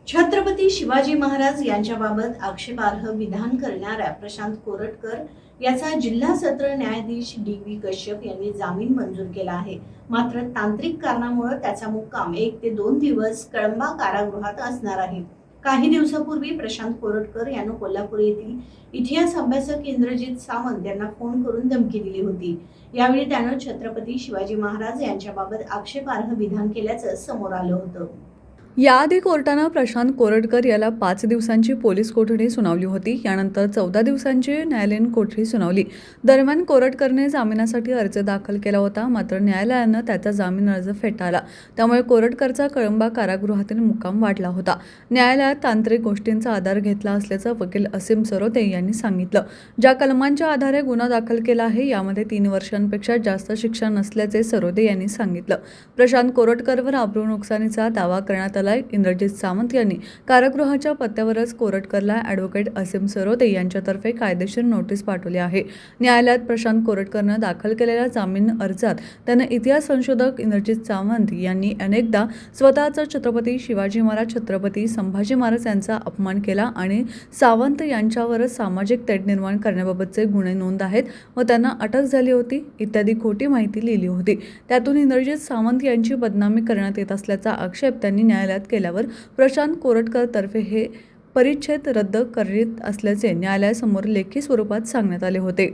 छत्रपती शिवाजी महाराज यांच्याबाबत आक्षेपार्ह विधान करणाऱ्या प्रशांत कोरटकर याचा जिल्हा सत्र न्यायाधीश डी.व्ही. कश्यप यांनी जामीन मंजूर केला आहे. मात्र तांत्रिक कारणामुळे त्याचा मुक्काम 1 ते 2 दिवस कळंबा कारागृहात असणार आहे. काही दिवसापूर्वी प्रशांत कोरटकर यानं कोल्हापूर येथील इतिहास अभ्यासक इंद्रजित सावंत यांना फोन करून धमकी दिली होती. यावेळी त्यानं छत्रपती शिवाजी महाराज यांच्याबाबत आक्षेपार्ह विधान केल्याचं समोर आलं होतं. याआधी कोर्टानं प्रशांत कोरटकर याला 5 दिवसांची पोलीस कोठडी सुनावली होती. यानंतर 14 दिवसांची न्यायालयीन कोठडी सुनावली. दरम्यान कोरटकरने जामिनासाठी अर्ज दाखल केला होता. मात्र न्यायालयानं त्याचा जामीन अर्ज फेटाळला. त्यामुळे कोरटकरचा कळंबा कारागृहातील मुक्काम वाढला होता. न्यायालयात तांत्रिक गोष्टींचा आधार घेतला असल्याचं वकील असीम सरोदे यांनी सांगितलं. ज्या कलमांच्या आधारे गुन्हा दाखल केला आहे यामध्ये 3 वर्षांपेक्षा जास्त शिक्षा नसल्याचे सरोदे यांनी सांगितलं. प्रशांत कोरटकरवर अब्रू नुकसानीचा दावा करण्यात आला. इंद्रजित सावंत यांनी कारागृहाच्या पत्त्यावरच कोरटकरला ॲडव्होकेट असीम सरोदे यांच्यातर्फे कायदेशीर नोटीस पाठवली आहे. न्यायालयात प्रशांत कोरटकरनं दाखल केलेल्या जामीन अर्जात त्यानं इतिहास संशोधक इंद्रजित सावंत यांनी अनेकदा स्वतःचा छत्रपती शिवाजी महाराज, छत्रपती संभाजी महाराज यांचा अपमान केला आणि सावंत यांच्यावरच सामाजिक तेढ निर्माण करण्याबाबतचे गुन्हे नोंद आहेत व त्यांना अटक झाली होती इत्यादी खोटी माहिती लिहिली होती. त्यातून इंद्रजित सावंत यांची बदनामी करण्यात येत असल्याचा आक्षेप त्यांनी न्यायालयात केल्यावर प्रशांत कोरटकर तर्फे हे परिच्छेद रद्द करीत असल्याचे न्यायालयासमोर लेखी स्वरूपात सांगण्यात आले होते.